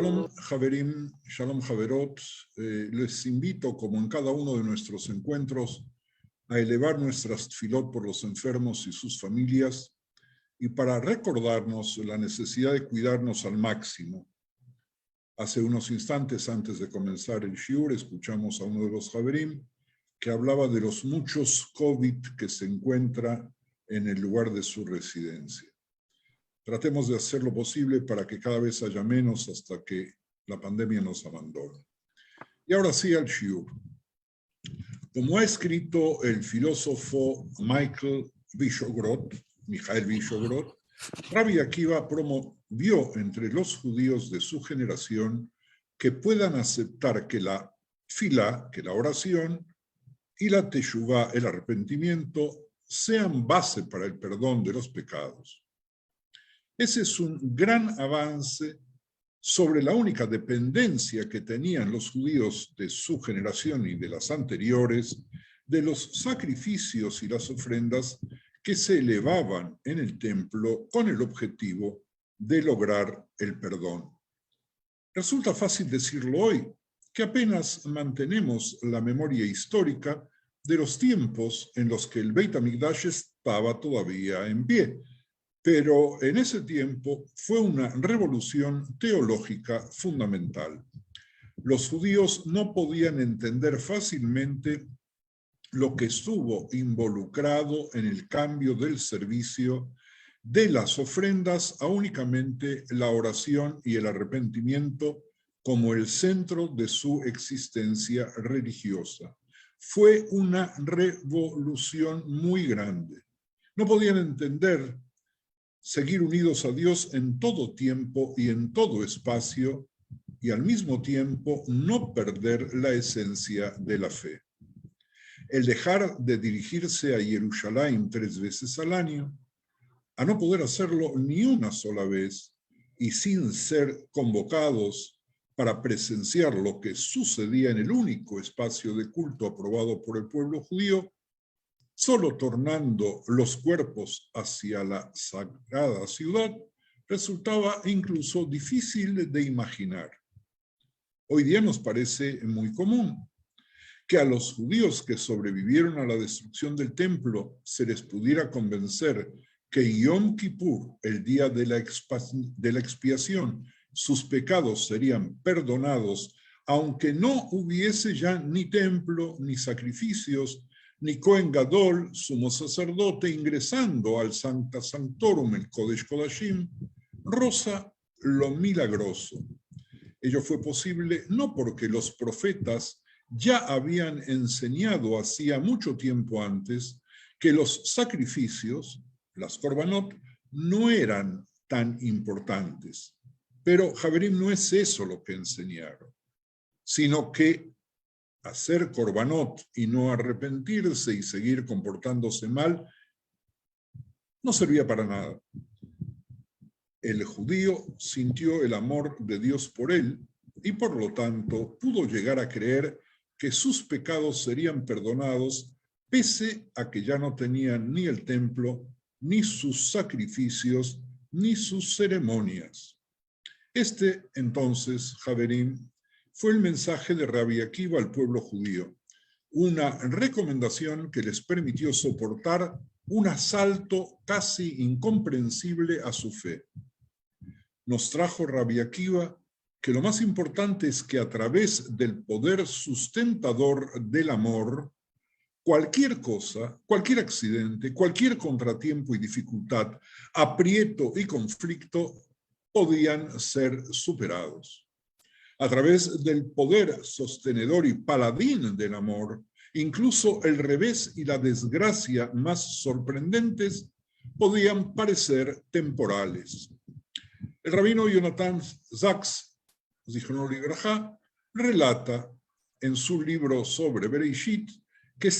Shalom Haverim, Shalom Haverot, les invito, como en cada uno de nuestros encuentros, a elevar nuestras tfilot por los enfermos y sus familias, y para recordarnos la necesidad de cuidarnos al máximo. Hace unos instantes, antes de comenzar el shiur, escuchamos a uno de los Haverim que hablaba de los muchos COVID que se encuentra en el lugar de su residencia. Tratemos de hacer lo posible para que cada vez haya menos hasta que la pandemia nos abandone. Y ahora sí al shiur. Como ha escrito el filósofo Michael Vischogrod, Rabbi Akiva promovió entre los judíos de su generación que puedan aceptar que la tefilá, que la oración, y la teshuvá, el arrepentimiento, sean base para el perdón de los pecados. Ese es un gran avance sobre la única dependencia que tenían los judíos de su generación y de las anteriores, de los sacrificios y las ofrendas que se elevaban en el templo con el objetivo de lograr el perdón. Resulta fácil decirlo hoy, que apenas mantenemos la memoria histórica de los tiempos en los que el Beit HaMikdash estaba todavía en pie. Pero en ese tiempo fue una revolución teológica fundamental. Los judíos no podían entender fácilmente lo que estuvo involucrado en el cambio del servicio de las ofrendas a únicamente la oración y el arrepentimiento como el centro de su existencia religiosa. Fue una revolución muy grande. No podían entender seguir unidos a Dios en todo tiempo y en todo espacio, y al mismo tiempo no perder la esencia de la fe. El dejar de dirigirse a Jerusalén 3 veces al año, a no poder hacerlo ni una sola vez, y sin ser convocados para presenciar lo que sucedía en el único espacio de culto aprobado por el pueblo judío, solo tornando los cuerpos hacia la sagrada ciudad, resultaba incluso difícil de imaginar. Hoy día nos parece muy común que a los judíos que sobrevivieron a la destrucción del templo se les pudiera convencer que Yom Kippur, el día de la expiación, sus pecados serían perdonados, aunque no hubiese ya ni templo, ni sacrificios, ni Cohen Gadol, sumo sacerdote, ingresando al Sancta Sanctorum, el Kodesh Kodashim, roza lo milagroso. Ello fue posible no porque los profetas ya habían enseñado hacía mucho tiempo antes que los sacrificios, las korbanot, no eran tan importantes. Pero Haverim, no es eso lo que enseñaron, sino que hacer korbanot y no arrepentirse y seguir comportándose mal no servía para nada. El judío sintió el amor de Dios por él y por lo tanto pudo llegar a creer que sus pecados serían perdonados pese a que ya no tenían ni el templo, ni sus sacrificios, ni sus ceremonias. Este entonces, Haverim, fue el mensaje de Rabbi Akiva al pueblo judío, una recomendación que les permitió soportar un asalto casi incomprensible a su fe. Nos trajo Rabbi Akiva que lo más importante es que a través del poder sustentador del amor, cualquier cosa, cualquier accidente, cualquier contratiempo y dificultad, aprieto y conflicto podían ser superados. A través del poder sostenedor y paladín del amor, incluso el revés y la desgracia más sorprendentes podían parecer temporales. El rabino Jonathan Sachs, Zichrono Libraja, relata en su libro sobre Bereshit que él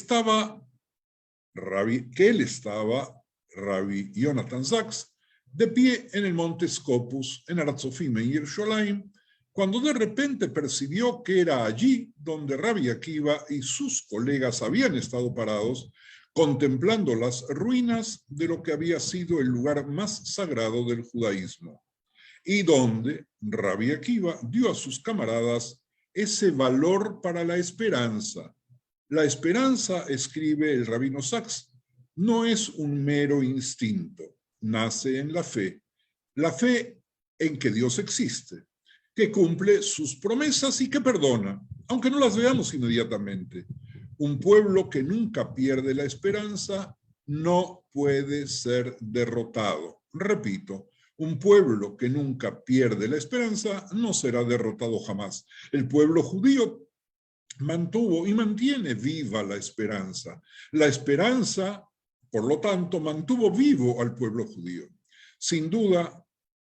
estaba, Rabbi Jonathan Sachs, de pie en el monte Scopus, en Aratzofim, en Yerushalayim, cuando de repente percibió que era allí donde Rabbi Akiva y sus colegas habían estado parados, contemplando las ruinas de lo que había sido el lugar más sagrado del judaísmo. y donde Rabbi Akiva dio a sus camaradas ese valor para la esperanza. La esperanza, escribe el rabino Sachs, no es un mero instinto, nace en la fe en que Dios existe, que cumple sus promesas y que perdona, aunque no las veamos inmediatamente. Un pueblo que nunca pierde la esperanza no puede ser derrotado. Repito, un pueblo que nunca pierde la esperanza no será derrotado jamás. El pueblo judío mantuvo y mantiene viva la esperanza. La esperanza, por lo tanto, mantuvo vivo al pueblo judío. Sin duda,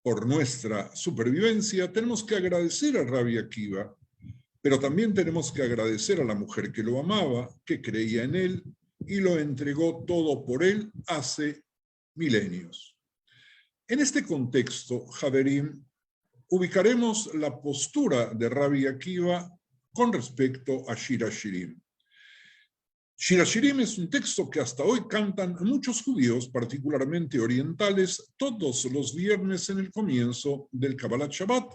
por nuestra supervivencia, tenemos que agradecer a Rabbi Akiva, pero también tenemos que agradecer a la mujer que lo amaba, que creía en él y lo entregó todo por él hace milenios. En este contexto, Haverim, ubicaremos la postura de Rabbi Akiva con respecto a Shir HaShirim. Shir HaShirim es un texto que hasta hoy cantan muchos judíos, particularmente orientales, todos los viernes en el comienzo del Kabbalat Shabbat,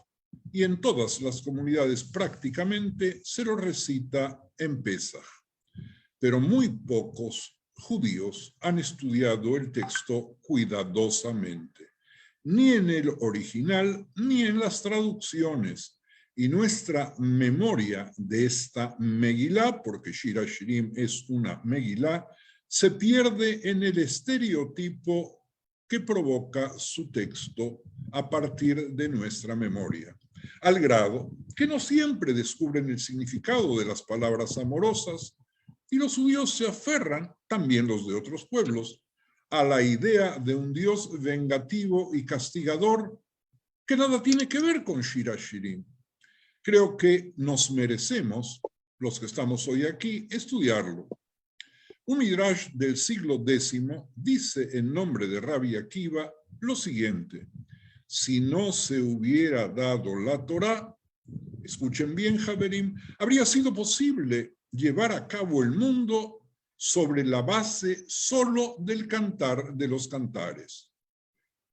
y en todas las comunidades prácticamente se lo recita en Pesach. Pero muy pocos judíos han estudiado el texto cuidadosamente, ni en el original ni en las traducciones. Y nuestra memoria de esta Megilá, porque Shir HaShirim es una Megilá, se pierde en el estereotipo que provoca su texto a partir de nuestra memoria, al grado que no siempre descubren el significado de las palabras amorosas, y los judíos se aferran, también los de otros pueblos, a la idea de un Dios vengativo y castigador que nada tiene que ver con Shir HaShirim. Creo que nos merecemos, los que estamos hoy aquí, estudiarlo. Un midrash del siglo X dice en nombre de Rabbi Akiva lo siguiente: si no se hubiera dado la Torá, escuchen bien, Haverim, habría sido posible llevar a cabo el mundo sobre la base solo del cantar de los cantares.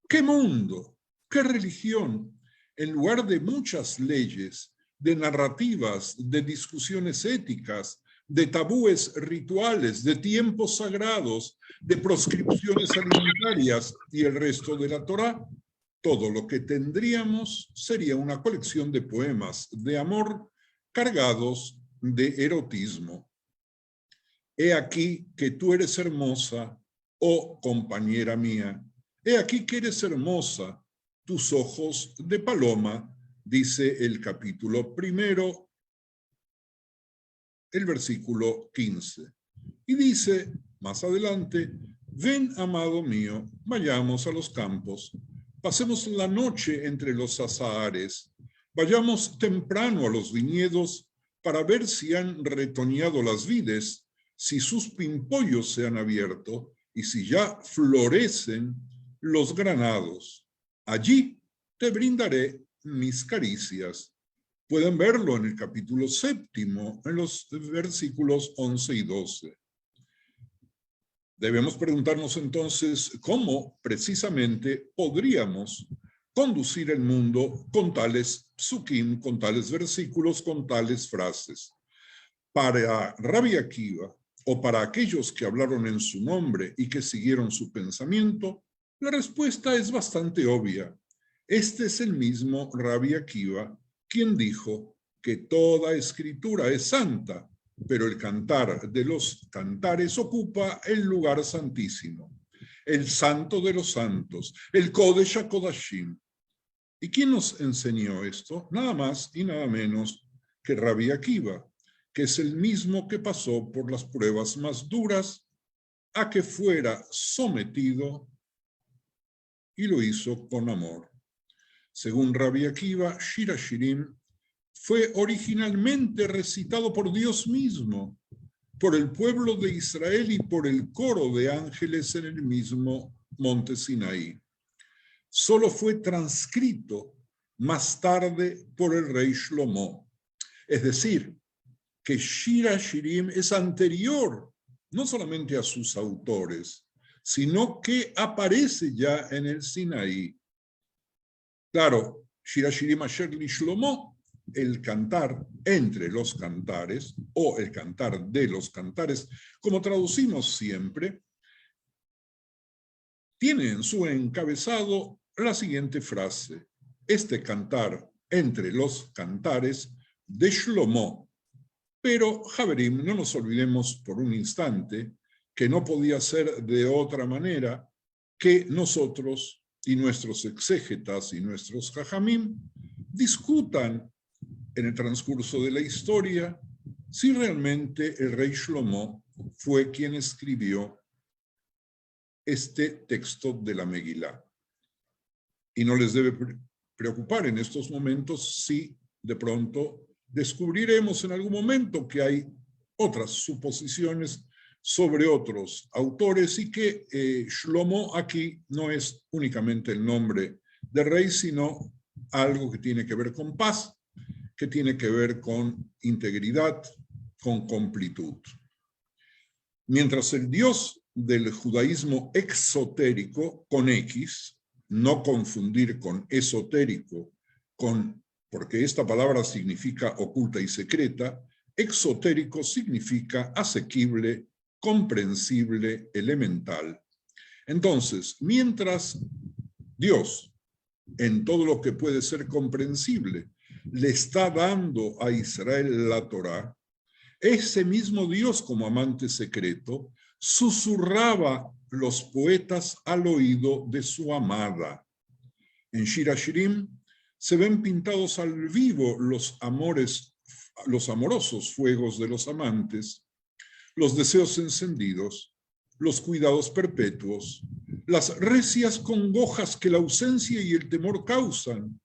¿Qué mundo? ¿Qué religión? En lugar de muchas leyes, de narrativas, de discusiones éticas, de tabúes rituales, de tiempos sagrados, de proscripciones alimentarias y el resto de la Torá, todo lo que tendríamos sería una colección de poemas de amor cargados de erotismo. He aquí que tú eres hermosa, oh compañera mía. He aquí que eres hermosa, tus ojos de paloma, dice el capítulo 1, el versículo 15. Y dice más adelante: ven, amado mío, vayamos a los campos, pasemos la noche entre los azahares, vayamos temprano a los viñedos para ver si han retoñado las vides, si sus pimpollos se han abierto y si ya florecen los granados. Allí te brindaré mis caricias. Pueden verlo en el capítulo 7, en los versículos 11 y 12. Debemos preguntarnos entonces cómo precisamente podríamos conducir el mundo con tales psukim, con tales versículos, con tales frases. Para Rabbi Akiva, o para aquellos que hablaron en su nombre y que siguieron su pensamiento, la respuesta es bastante obvia. Este es el mismo Rabbi Akiva quien dijo que toda escritura es santa, pero el cantar de los cantares ocupa el lugar santísimo, el santo de los santos, el Kodesh HaKodashim. ¿Y quién nos enseñó esto? Nada más y nada menos que Rabbi Akiva, que es el mismo que pasó por las pruebas más duras a que fuera sometido y lo hizo con amor. Según Rabbi Akiva, Shir HaShirim fue originalmente recitado por Dios mismo, por el pueblo de Israel y por el coro de ángeles en el mismo monte Sinaí. Solo fue transcrito más tarde por el rey Shlomo. Es decir, que Shir HaShirim es anterior no solamente a sus autores, sino que aparece ya en el Sinaí. Claro, Shir Hashirim Asher li Shlomo, el cantar entre los cantares, o el cantar de los cantares, como traducimos siempre, tiene en su encabezado la siguiente frase: este cantar entre los cantares de Shlomo. Pero, Javerim, no nos olvidemos por un instante que no podía ser de otra manera que nosotros y nuestros exégetas y nuestros jajamim discutan en el transcurso de la historia si realmente el rey Shlomo fue quien escribió este texto de la Megilá. Y no les debe preocupar en estos momentos si de pronto descubriremos en algún momento que hay otras suposiciones sobre otros autores y que Shlomo aquí no es únicamente el nombre de rey, sino algo que tiene que ver con paz, que tiene que ver con integridad, con completud. Mientras el Dios del judaísmo exotérico, con X, no confundir con esotérico, porque esta palabra significa oculta y secreta, exotérico significa asequible, comprensible, elemental. Entonces, mientras Dios, en todo lo que puede ser comprensible, le está dando a Israel la Torá, ese mismo Dios, como amante secreto, susurraba los poetas al oído de su amada. En Shir Hashirim se ven pintados al vivo los amorosos fuegos de los amantes, los deseos encendidos, los cuidados perpetuos, las recias congojas que la ausencia y el temor causan,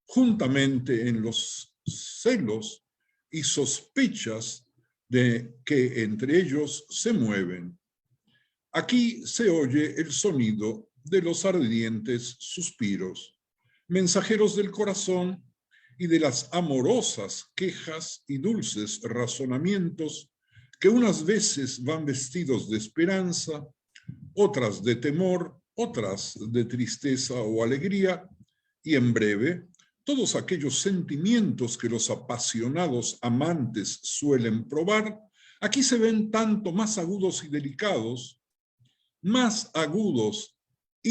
juntamente en los celos y sospechas de que entre ellos se mueven. Aquí se oye el sonido de los ardientes suspiros, mensajeros del corazón y de las amorosas quejas y dulces razonamientos que unas veces van vestidos de esperanza, otras de temor, otras de tristeza o alegría, y en breve, todos aquellos sentimientos que los apasionados amantes suelen probar, aquí se ven tanto más agudos y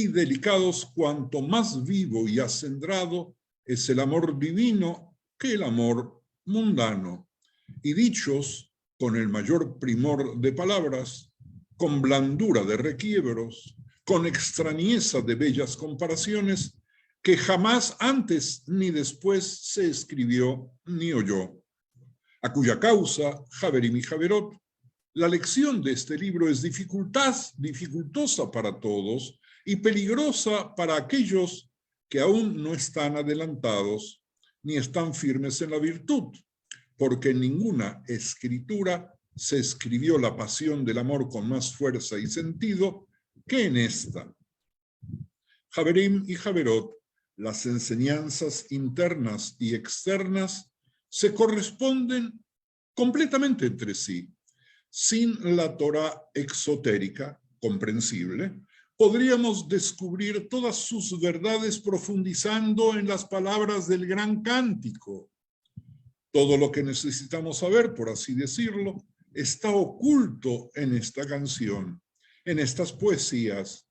delicados cuanto más vivo y acendrado es el amor divino que el amor mundano, y dichos con el mayor primor de palabras, con blandura de requiebros, con extrañeza de bellas comparaciones, que jamás antes ni después se escribió ni oyó, a cuya causa, Javerim y Javerot, la lección de este libro es dificultosa para todos y peligrosa para aquellos que aún no están adelantados ni están firmes en la virtud, porque en ninguna escritura se escribió la pasión del amor con más fuerza y sentido que en esta. Javerim y Javerot, las enseñanzas internas y externas se corresponden completamente entre sí. Sin la Torá exotérica, comprensible, podríamos descubrir todas sus verdades profundizando en las palabras del gran cántico. Todo lo que necesitamos saber, por así decirlo, está oculto en esta canción, en estas poesías.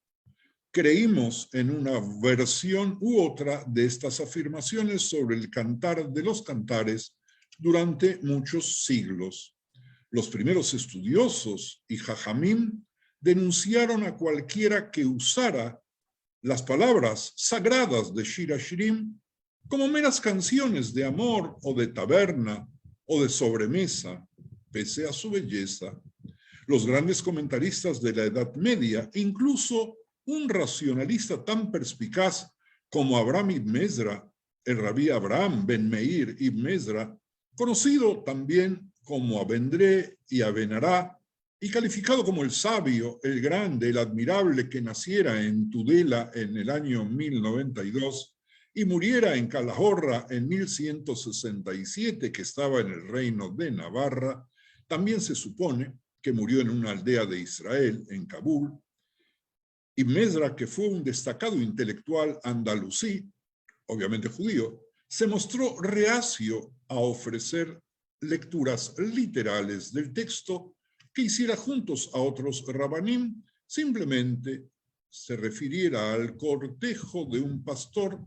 Creímos en una versión u otra de estas afirmaciones sobre el cantar de los cantares durante muchos siglos. Los primeros estudiosos y jajamim denunciaron a cualquiera que usara las palabras sagradas de Shir Hashirim como meras canciones de amor o de taberna o de sobremesa, pese a su belleza. Los grandes comentaristas de la Edad Media, incluso un racionalista tan perspicaz como Abraham ibn Ezra, el rabí Abraham ben Meir ibn Ezra, conocido también como Abendré y Abenará, y calificado como el sabio, el grande, el admirable que naciera en Tudela en el año 1092 y muriera en Calahorra en 1167, que estaba en el reino de Navarra. También se supone que murió en una aldea de Israel, en Kabul. Ibn Ezra, que fue un destacado intelectual andalusí, obviamente judío, se mostró reacio a ofrecer lecturas literales del texto que hiciera juntos a otros rabanim, simplemente se refiriera al cortejo de un pastor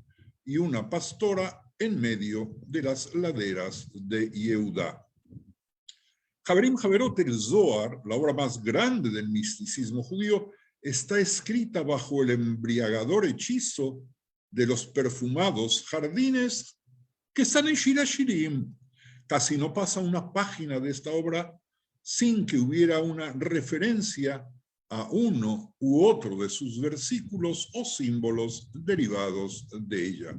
y una pastora en medio de las laderas de Yehudá. Haverim Haverot, el Zohar, la obra más grande del misticismo judío, está escrita bajo el embriagador hechizo de los perfumados jardines que están en Shir HaShirim. Casi no pasa una página de esta obra sin que hubiera una referencia a uno u otro de sus versículos o símbolos derivados de ella.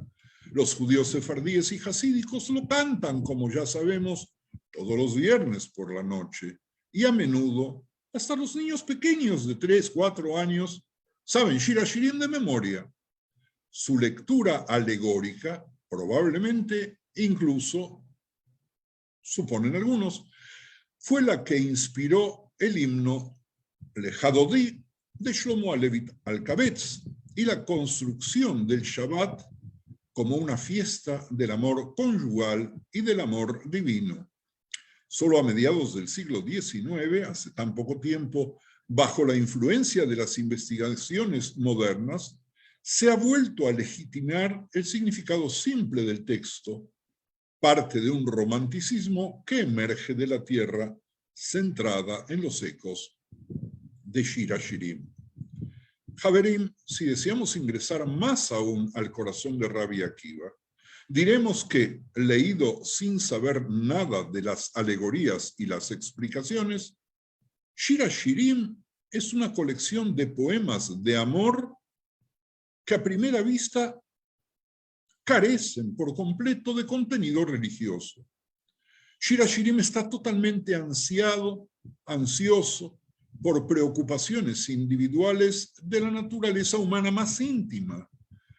Los judíos sefardíes y hasídicos lo cantan, como ya sabemos, todos los viernes por la noche, y a menudo hasta los niños pequeños de 3, 4 años saben Shir HaShirim de memoria. Su lectura alegórica probablemente incluso, suponen algunos, fue la que inspiró el himno Lejadodí de Shlomo Alevit Alkabetz y la construcción del Shabbat como una fiesta del amor conyugal y del amor divino. Solo a mediados del siglo XIX, hace tan poco tiempo, bajo la influencia de las investigaciones modernas, se ha vuelto a legitimar el significado simple del texto, parte de un romanticismo que emerge de la tierra centrada en los ecos de Shir HaShirim. Haverim, si deseamos ingresar más aún al corazón de Rabbi Akiva, diremos que, leído sin saber nada de las alegorías y las explicaciones, Shir HaShirim es una colección de poemas de amor que a primera vista carecen por completo de contenido religioso. Shir HaShirim está totalmente ansioso por preocupaciones individuales de la naturaleza humana más íntima,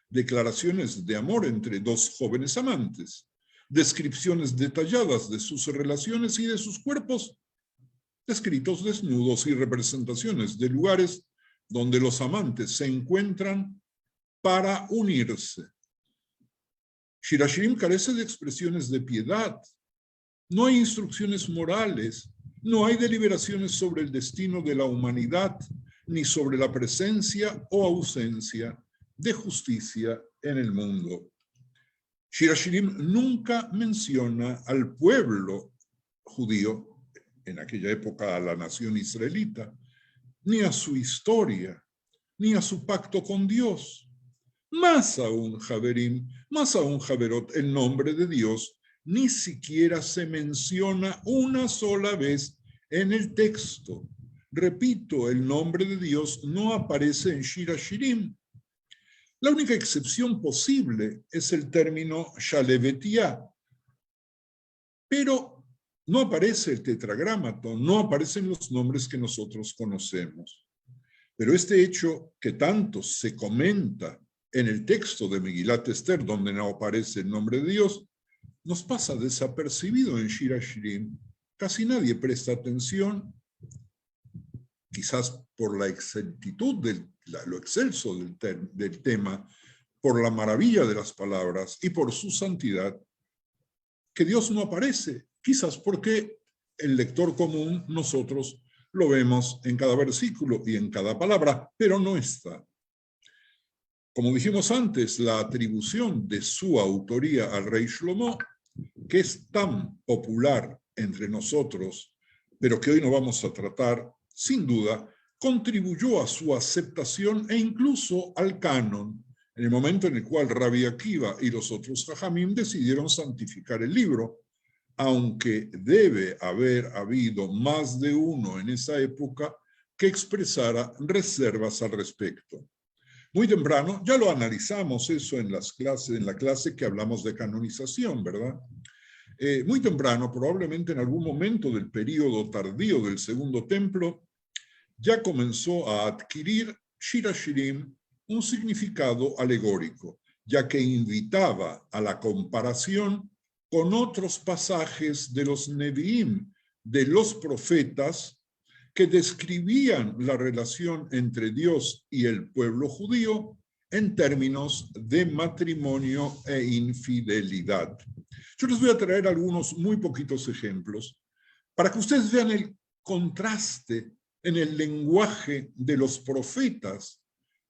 declaraciones de amor entre dos jóvenes amantes, descripciones detalladas de sus relaciones y de sus cuerpos, descritos desnudos y representaciones de lugares donde los amantes se encuentran para unirse. Shir HaShirim carece de expresiones de piedad, no hay instrucciones morales, no hay deliberaciones sobre el destino de la humanidad, ni sobre la presencia o ausencia de justicia en el mundo. Shir HaShirim nunca menciona al pueblo judío, en aquella época a la nación israelita, ni a su historia, ni a su pacto con Dios. Más aún, Haverim, más aún, Haverot, el nombre de Dios ni siquiera se menciona una sola vez en el texto. Repito, el nombre de Dios no aparece en Shir HaShirim. La única excepción posible es el término Shalevetiyah, pero no aparece el tetragramaton, no aparecen los nombres que nosotros conocemos. Pero este hecho que tanto se comenta en el texto de Megilat Esther, donde no aparece el nombre de Dios, nos pasa desapercibido en Shir HaShirim. Casi nadie presta atención, quizás por la exactitud, lo excelso del tema, por la maravilla de las palabras y por su santidad, que Dios no aparece, quizás porque el lector común, nosotros lo vemos en cada versículo y en cada palabra, pero no está. Como dijimos antes, la atribución de su autoría al rey Shlomo, que es tan popular entre nosotros, pero que hoy no vamos a tratar, sin duda, contribuyó a su aceptación e incluso al canon, en el momento en el cual Rabbi Akiva y los otros Jajamim decidieron santificar el libro, aunque debe haber habido más de uno en esa época que expresara reservas al respecto. Muy temprano, ya lo analizamos eso en la clase que hablamos de canonización, ¿verdad? Muy temprano, probablemente en algún momento del período tardío del Segundo Templo, ya comenzó a adquirir Shir HaShirim un significado alegórico, ya que invitaba a la comparación con otros pasajes de los Nevi'im, de los profetas, que describían la relación entre Dios y el pueblo judío en términos de matrimonio e infidelidad. Yo les voy a traer algunos muy poquitos ejemplos para que ustedes vean el contraste en el lenguaje de los profetas,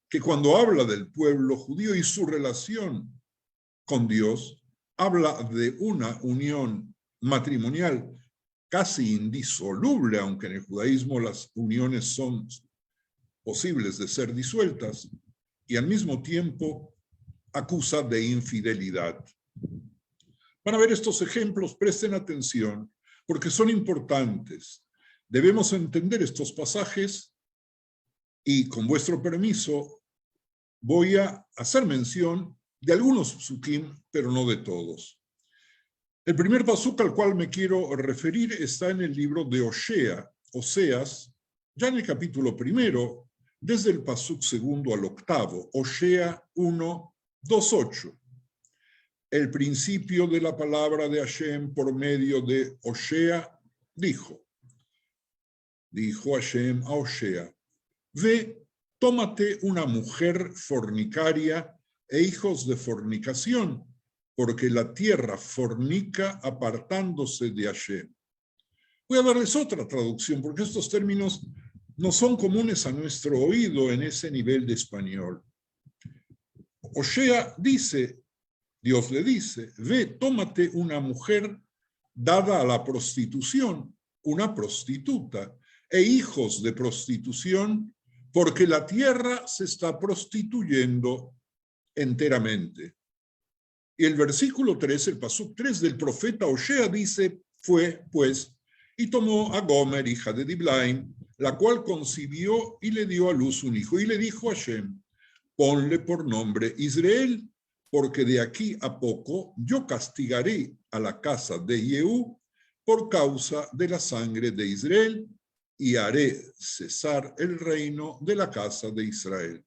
que cuando habla del pueblo judío y su relación con Dios, habla de una unión matrimonial casi indisoluble, aunque en el judaísmo las uniones son posibles de ser disueltas, y al mismo tiempo acusa de infidelidad. Para ver estos ejemplos, presten atención, porque son importantes. Debemos entender estos pasajes y, con vuestro permiso, voy a hacer mención de algunos psukim, pero no de todos. El primer pasuk al cual me quiero referir está en el libro de Oseas, ya en el capítulo 1, desde el pasuk 2 al 8, Osea 1, 2, 8. El principio de la palabra de Hashem por medio de Osea dijo Hashem a Osea: ve, tómate una mujer fornicaria e hijos de fornicación, porque la tierra fornica apartándose de Hashem. Voy a darles otra traducción, porque estos términos no son comunes a nuestro oído en ese nivel de español. Osea dice, Dios le dice, ve, tómate una mujer dada a la prostitución, una prostituta, e hijos de prostitución, porque la tierra se está prostituyendo enteramente. Y el versículo 3, el pasuk 3 del profeta Osea dice, fue pues, y tomó a Gomer, hija de Diblaim, la cual concibió y le dio a luz un hijo, y le dijo a Hashem, ponle por nombre Israel, porque de aquí a poco yo castigaré a la casa de Yehú por causa de la sangre de Israel, y haré cesar el reino de la casa de Israel.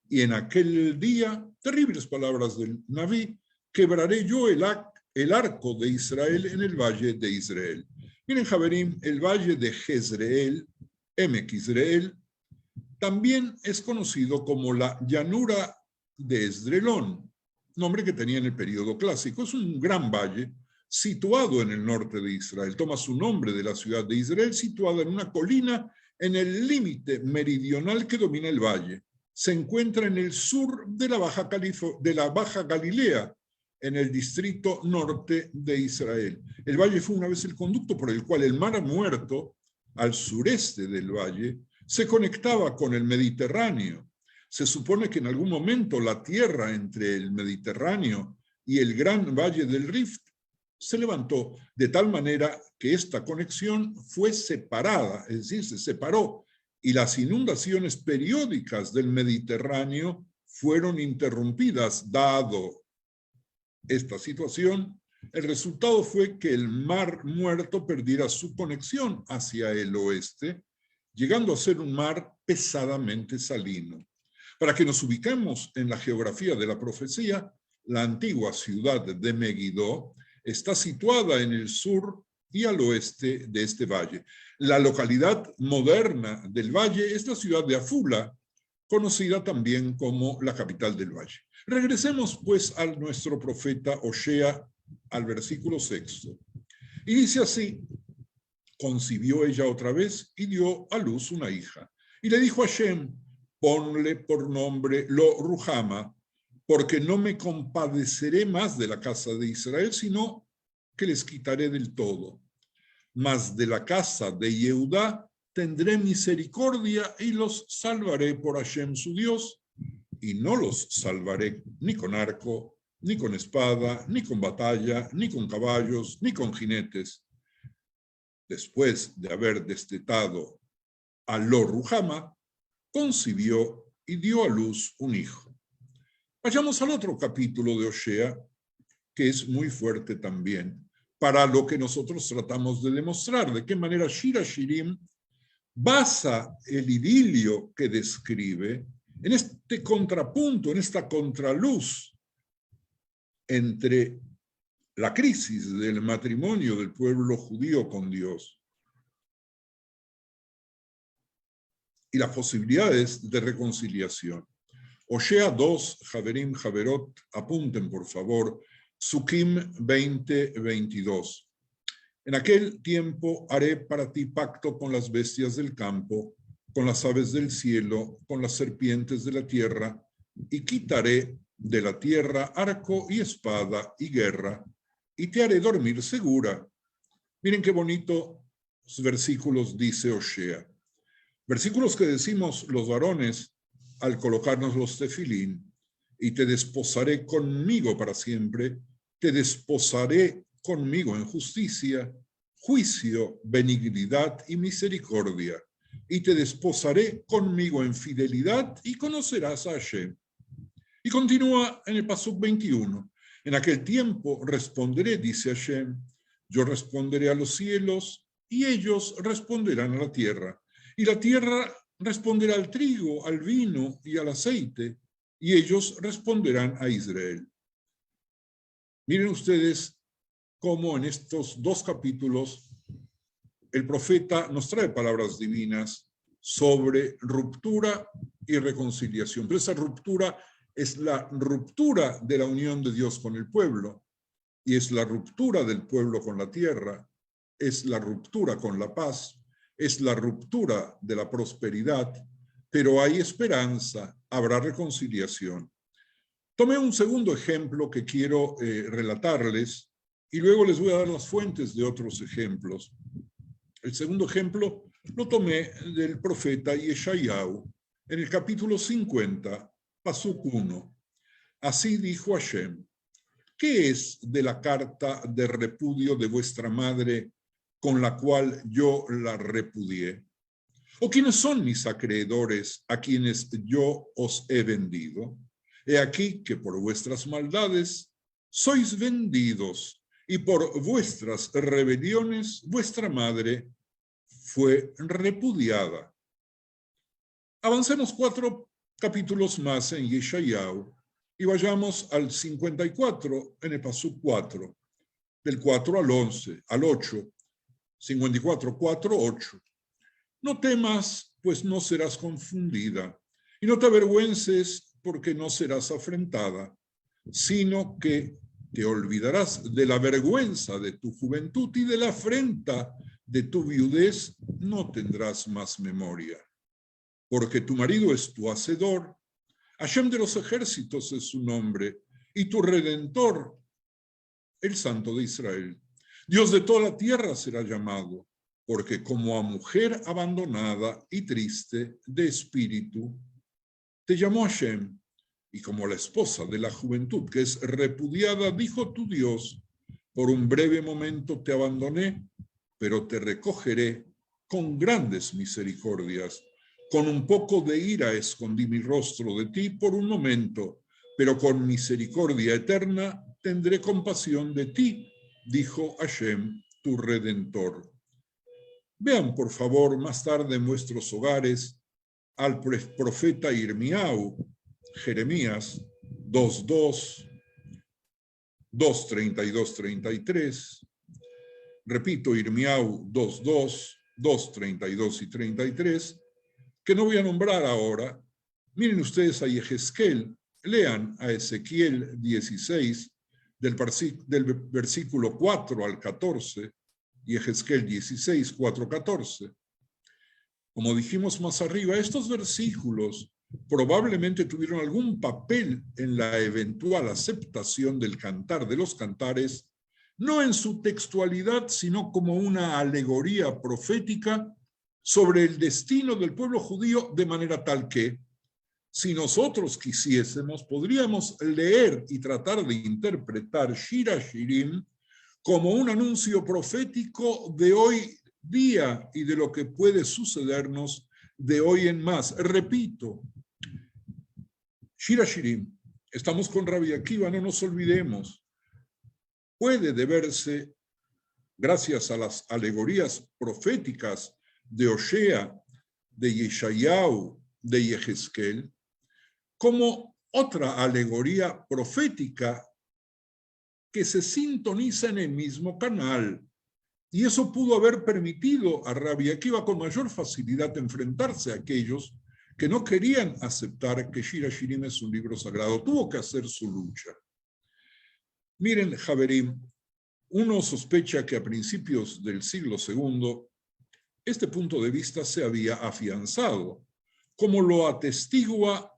Y en aquel día, terribles palabras del Naví, quebraré yo el arco de Israel en el valle de Israel. Miren, Javerim, el valle de Jezreel, Emek Israel, también es conocido como la llanura de Esdrelón, nombre que tenía en el periodo clásico. Es un gran valle situado en el norte de Israel. Toma su nombre de la ciudad de Israel, situada en una colina en el límite meridional que domina el valle. Se encuentra en el sur de la Baja Galilea, en el distrito norte de Israel. El valle fue una vez el conducto por el cual el Mar Muerto, al sureste del valle, se conectaba con el Mediterráneo. Se supone que en algún momento la tierra entre el Mediterráneo y el gran valle del Rift se levantó de tal manera que esta conexión fue separada, es decir, se separó, y las inundaciones periódicas del Mediterráneo fueron interrumpidas. Dado esta situación, el resultado fue que el Mar Muerto perdiera su conexión hacia el oeste, llegando a ser un mar pesadamente salino. Para que nos ubiquemos en la geografía de la profecía, la antigua ciudad de Megiddo está situada en el sur y al oeste de este valle. La localidad moderna del valle es la ciudad de Afula, conocida también como la capital del valle. Regresemos pues a nuestro profeta Osea, al versículo 6. Y dice así: concibió ella otra vez y dio a luz una hija. Y le dijo a Hashem, ponle por nombre Lo Ruhama, porque no me compadeceré más de la casa de Israel, sino que les quitaré del todo. Mas de la casa de Yehudá tendré misericordia y los salvaré por Hashem su Dios, y no los salvaré ni con arco, ni con espada, ni con batalla, ni con caballos, ni con jinetes. Después de haber destetado a Lo Ruhama, concibió y dio a luz un hijo. Vayamos al otro capítulo de Osea, que es muy fuerte también, para lo que nosotros tratamos de demostrar, de qué manera Shir HaShirim basa el idilio que describe en este contrapunto, en esta contraluz entre la crisis del matrimonio del pueblo judío con Dios y las posibilidades de reconciliación. Oshea 2, Javerim, Javerot, apunten por favor, Sukim 20:22. En aquel tiempo haré para ti pacto con las bestias del campo, con las aves del cielo, con las serpientes de la tierra, y quitaré de la tierra arco y espada y guerra, y te haré dormir segura. Miren qué bonitos versículos dice Oshea. Versículos que decimos los varones al colocarnos los tefilín, y te desposaré conmigo para siempre, te desposaré conmigo en justicia, juicio, benignidad y misericordia, y te desposaré conmigo en fidelidad y conocerás a Hashem. Y continúa en el pasuk 21. En aquel tiempo responderé, dice Hashem, yo responderé a los cielos y ellos responderán a la tierra. Y la tierra responderá al trigo, al vino y al aceite, y ellos responderán a Israel. Miren ustedes cómo en estos dos capítulos el profeta nos trae palabras divinas sobre ruptura y reconciliación. Pero esa ruptura es la ruptura de la unión de Dios con el pueblo, y es la ruptura del pueblo con la tierra, es la ruptura con la paz, es la ruptura de la prosperidad, pero hay esperanza, habrá reconciliación. Tomé un segundo ejemplo que quiero relatarles, y luego les voy a dar las fuentes de otros ejemplos. El segundo ejemplo lo tomé del profeta Yeshayahu, en el capítulo 50, pasuk 1. Así dijo Hashem, ¿qué es de la carta de repudio de vuestra madre con la cual yo la repudié? ¿O quiénes son mis acreedores a quienes yo os he vendido? He aquí que por vuestras maldades sois vendidos, y por vuestras rebeliones vuestra madre fue repudiada. Avancemos 4 capítulos más en Yeshayahu y vayamos al 54 en el pasuk 4, del 4 al 11, al 8, 54, 4, 8. No temas, pues no serás confundida, y no te avergüences, porque no serás afrentada, sino que te olvidarás de la vergüenza de tu juventud y de la afrenta de tu viudez no tendrás más memoria. Porque tu marido es tu hacedor, Hashem de los ejércitos es su nombre, y tu Redentor, el Santo de Israel. Dios de toda la tierra será llamado, porque como a mujer abandonada y triste de espíritu, te llamó Hashem, y como la esposa de la juventud que es repudiada, dijo tu Dios, por un breve momento te abandoné, pero te recogeré con grandes misericordias. Con un poco de ira escondí mi rostro de ti por un momento, pero con misericordia eterna tendré compasión de ti, dijo Hashem, tu Redentor. Vean, por favor, más tarde en vuestros hogares al profeta Irmiau, Jeremías 2:2, 2:32, 33. Repito, Irmiau 2:2, 2:32 y 33, que no voy a nombrar ahora. Miren ustedes a Yehezkel, lean a Ezequiel 16, del versículo 4 al 14, Yehezkel 16, 4, 14. Como dijimos más arriba, estos versículos probablemente tuvieron algún papel en la eventual aceptación del Cantar de los Cantares, no en su textualidad, sino como una alegoría profética sobre el destino del pueblo judío, de manera tal que, si nosotros quisiésemos, podríamos leer y tratar de interpretar Shir HaShirim como un anuncio profético de hoy día y de lo que puede sucedernos de hoy en más. Repito, Shir HaShirim, estamos con Rabbi Akiva, no nos olvidemos, puede deberse, gracias a las alegorías proféticas de Oshea, de Yeshayahu, de Yehezkel, como otra alegoría profética que se sintoniza en el mismo canal. Y eso pudo haber permitido a Rabbi Akiva con mayor facilidad enfrentarse a aquellos que no querían aceptar que Shir HaShirim es un libro sagrado. Tuvo que hacer su lucha. Miren, Javerim, uno sospecha que a principios del siglo II este punto de vista se había afianzado, como lo atestigua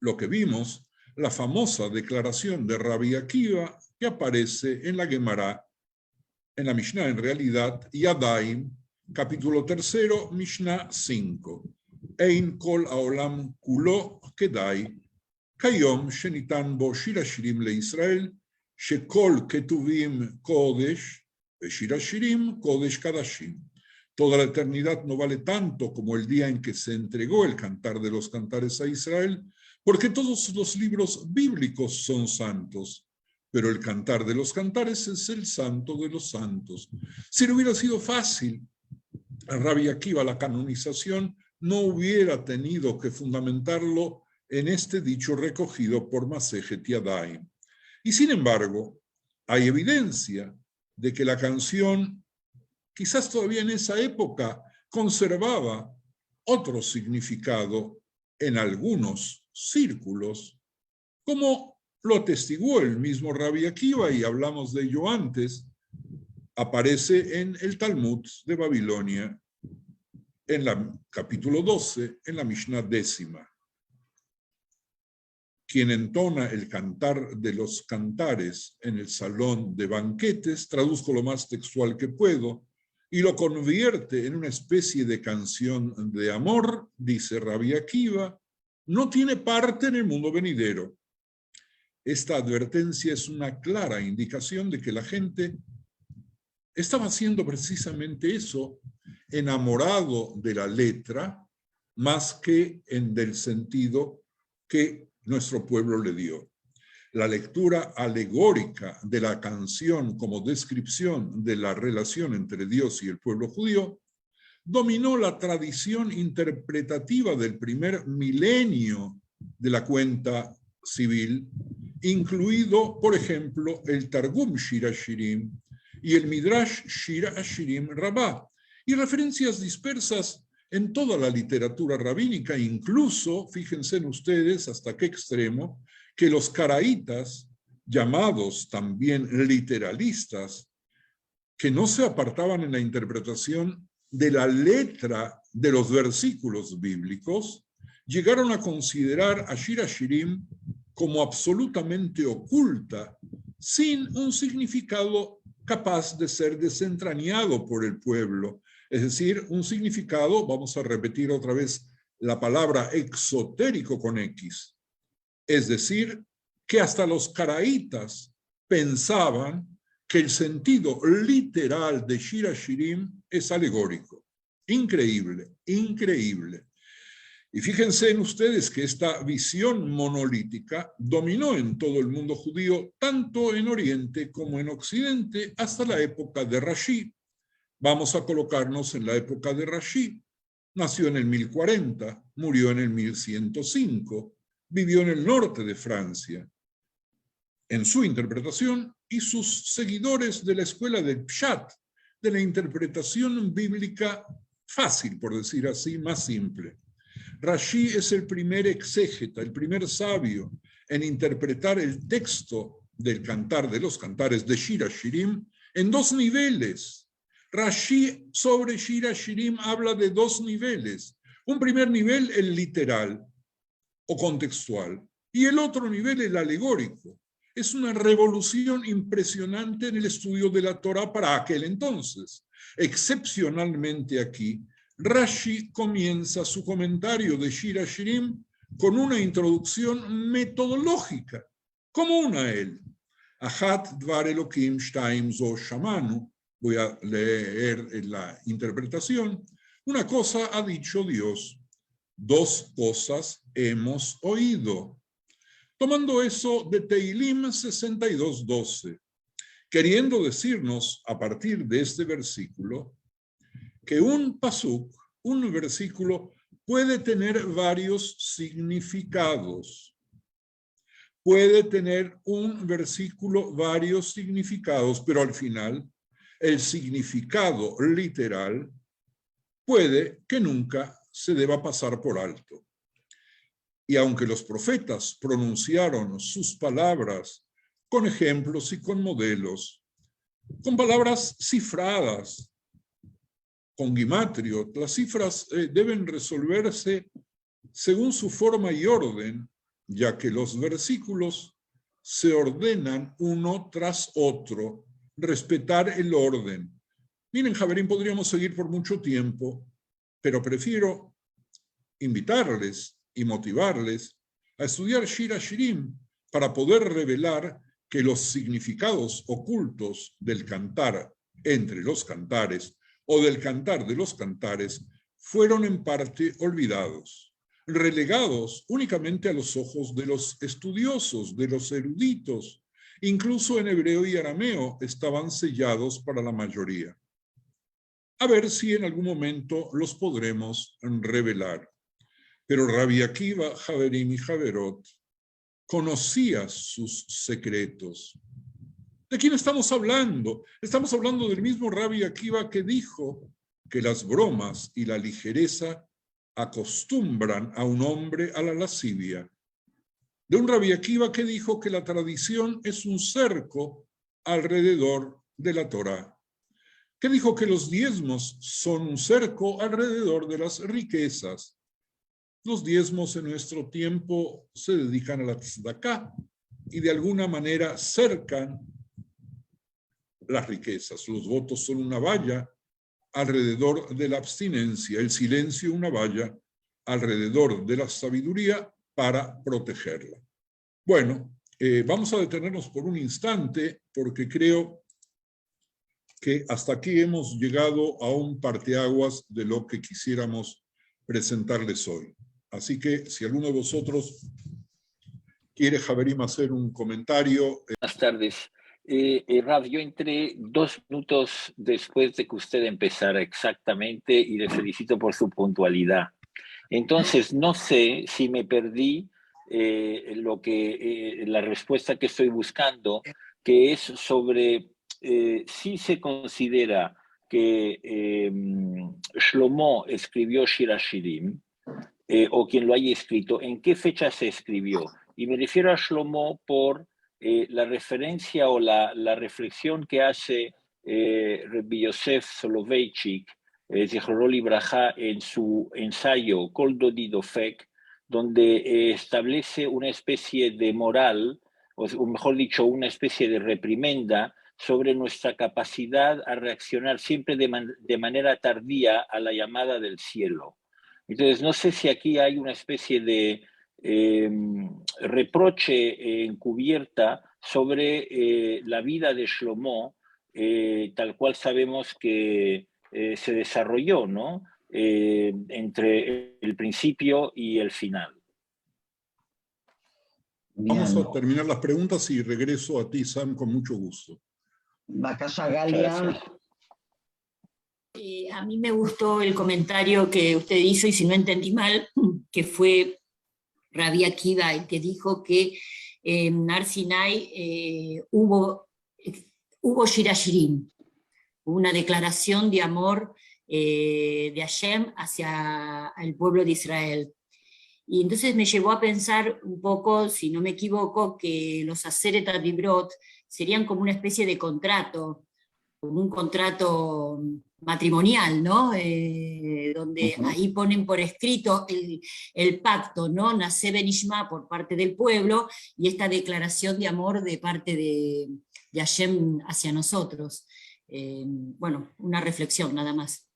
lo que vimos, la famosa declaración de Rabbi Akiva que aparece en la Gemara, en la Mishnah en realidad, Yadayim, capítulo 3, Mishnah 5. Ein kol haolam kulo kedai, kayom shenitan bo shir hashirim leIsrael, shekol ketuvim kodesh, shir hashirim kodesh kadashim. Toda la eternidad no vale tanto como el día en que se entregó el Cantar de los Cantares a Israel, porque todos los libros bíblicos son santos, pero el Cantar de los Cantares es el santo de los santos. Si no hubiera sido fácil, a Rabbi Akiva la canonización no hubiera tenido que fundamentarlo en este dicho recogido por Masejet Yadayim. Y sin embargo, hay evidencia de que la canción, quizás todavía en esa época, conservaba otro significado en algunos círculos, como lo atestiguó el mismo Rabbi Akiva, y hablamos de ello antes. Aparece en el Talmud de Babilonia, en el capítulo 12, en la Mishnah 10. Quien entona el Cantar de los Cantares en el salón de banquetes, traduzco lo más textual que puedo, y lo convierte en una especie de canción de amor, dice Rabbi Akiva, no tiene parte en el mundo venidero. Esta advertencia es una clara indicación de que la gente estaba haciendo precisamente eso, enamorado de la letra, más que del sentido que nuestro pueblo le dio. La lectura alegórica de la canción como descripción de la relación entre Dios y el pueblo judío dominó la tradición interpretativa del primer milenio de la cuenta civil, incluido, por ejemplo, el Targum Shir HaShirim y el Midrash Shir HaShirim Rabbah, y referencias dispersas en toda la literatura rabínica, incluso, fíjense en ustedes hasta qué extremo, que los caraítas, llamados también literalistas, que no se apartaban en la interpretación de la letra de los versículos bíblicos, llegaron a considerar a Shir HaShirim como absolutamente oculta, sin un significado capaz de ser desentrañado por el pueblo. Es decir, un significado, vamos a repetir otra vez la palabra exotérico con X. Es decir, que hasta los caraítas pensaban que el sentido literal de Shir HaShirim es alegórico. Increíble, increíble. Y fíjense en ustedes que esta visión monolítica dominó en todo el mundo judío, tanto en Oriente como en Occidente, hasta la época de Rashi. Vamos a colocarnos en la época de Rashi. Nació en el 1040, murió en el 1105, vivió en el norte de Francia. En su interpretación, y sus seguidores de la escuela del Pshat, de la interpretación bíblica fácil, por decir así, más simple. Rashi es el primer exégeta, el primer sabio en interpretar el texto del Cantar de los Cantares de Shir HaShirim en dos niveles. Rashi sobre Shir HaShirim habla de dos niveles. Un primer nivel, el literal o contextual, y el otro nivel, el alegórico. Es una revolución impresionante en el estudio de la Torá para aquel entonces. Excepcionalmente aquí, Rashi comienza su comentario de Shir HaShirim con una introducción metodológica, común a él. Ahat dvar Elokim shtaim zo shamanu. Voy a leer la interpretación. Una cosa ha dicho Dios, dos cosas hemos oído. Tomando eso de Teilim 62:12, queriendo decirnos a partir de este versículo que un pasuk, un versículo, puede tener varios significados. Puede tener un versículo varios significados, pero al final el significado literal puede que nunca se deba pasar por alto. Y aunque los profetas pronunciaron sus palabras con ejemplos y con modelos, con palabras cifradas, con gimatrio, las cifras deben resolverse según su forma y orden, ya que los versículos se ordenan uno tras otro, respetar el orden. Miren, Javerín, podríamos seguir por mucho tiempo, pero prefiero invitarles y motivarles a estudiar Shir HaShirim para poder revelar que los significados ocultos del cantar entre los cantares o del cantar de los cantares fueron en parte olvidados, relegados únicamente a los ojos de los estudiosos, de los eruditos. Incluso en hebreo y arameo estaban sellados para la mayoría. A ver si en algún momento los podremos revelar. Pero Rabbi Akiva, Javerim y Javerot, conocía sus secretos. ¿De quién estamos hablando? Estamos hablando del mismo Rabbi Akiva que dijo que las bromas y la ligereza acostumbran a un hombre a la lascivia. De un Rabbi Akiva que dijo que la tradición es un cerco alrededor de la Torá. Que dijo que los diezmos son un cerco alrededor de las riquezas. Los diezmos en nuestro tiempo se dedican a la tzedakah y de alguna manera cercan las riquezas. Los votos son una valla alrededor de la abstinencia, el silencio una valla alrededor de la sabiduría para protegerla. Bueno, vamos a detenernos por un instante porque creo que hasta aquí hemos llegado a un parteaguas de lo que quisiéramos presentarles hoy. Así que si alguno de vosotros quiere, Javerim, hacer un comentario. Buenas tardes. Rav, yo entré 2 minutos después de que usted empezara exactamente y le felicito por su puntualidad. Entonces, no sé si me perdí la respuesta que estoy buscando, que es sobre si se considera que Shlomo escribió Shir HaShirim, o quien lo haya escrito, ¿en qué fecha se escribió? Y me refiero a Shlomo por la referencia o la reflexión que hace Rabbi Yosef Soloveitchik, Zichrono Libraja, en su ensayo Kol Dodi Dofek, donde establece una especie de moral, o mejor dicho, una especie de reprimenda sobre nuestra capacidad a reaccionar siempre de manera tardía a la llamada del cielo. Entonces, no sé si aquí hay una especie de reproche encubierta sobre la vida de Shlomo, tal cual sabemos que se desarrolló, ¿no? Entre el principio y el final. Vamos a terminar las preguntas y regreso a ti, Sam, con mucho gusto. Bacalla Galia. A mí me gustó el comentario que usted hizo, y si no entendí mal, que fue Rabbi Akiva el que dijo que en Har Sinai hubo Shir HaShirim, una declaración de amor de Hashem hacia el pueblo de Israel. Y entonces me llevó a pensar un poco, si no me equivoco, que los Aseret HaDibrot serían como una especie de contrato, como un contrato matrimonial, ¿no? Donde ahí ponen por escrito el pacto, ¿no? Nase Benishma por parte del pueblo y esta declaración de amor de parte de Hashem hacia nosotros. Bueno, una reflexión nada más.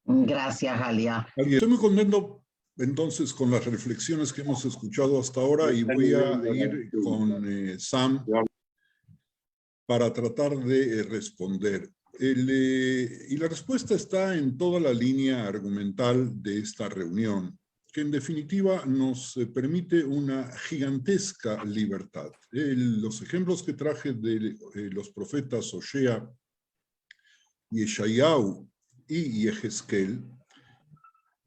Gracias, Galia. Estoy muy contento entonces con las reflexiones que hemos escuchado hasta ahora y voy a ir con Sam para tratar de responder. Y la respuesta está en toda la línea argumental de esta reunión, que en definitiva nos permite una gigantesca libertad. Los ejemplos que traje de los profetas Oshea, Yeshayahu y Yehezkel,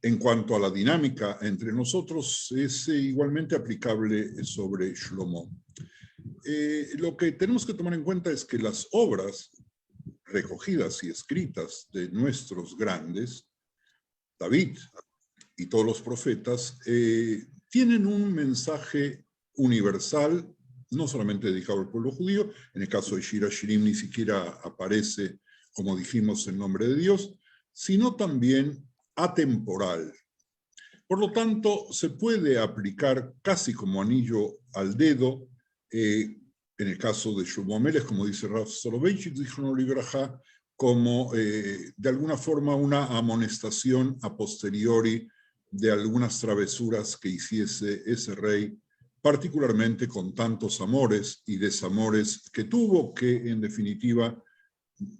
en cuanto a la dinámica entre nosotros, es igualmente aplicable sobre Shlomo. Lo que tenemos que tomar en cuenta es que las obras recogidas y escritas de nuestros grandes, David y todos los profetas, tienen un mensaje universal, no solamente dedicado al pueblo judío, en el caso de Shir HaShirim ni siquiera aparece, como dijimos, el nombre de Dios, sino también atemporal. Por lo tanto, se puede aplicar casi como anillo al dedo, en el caso de Shlomo Amelech, como dice Rav Soloveitchik, dijo no libraja, como de alguna forma una amonestación a posteriori de algunas travesuras que hiciese ese rey, particularmente con tantos amores y desamores que tuvo, que en definitiva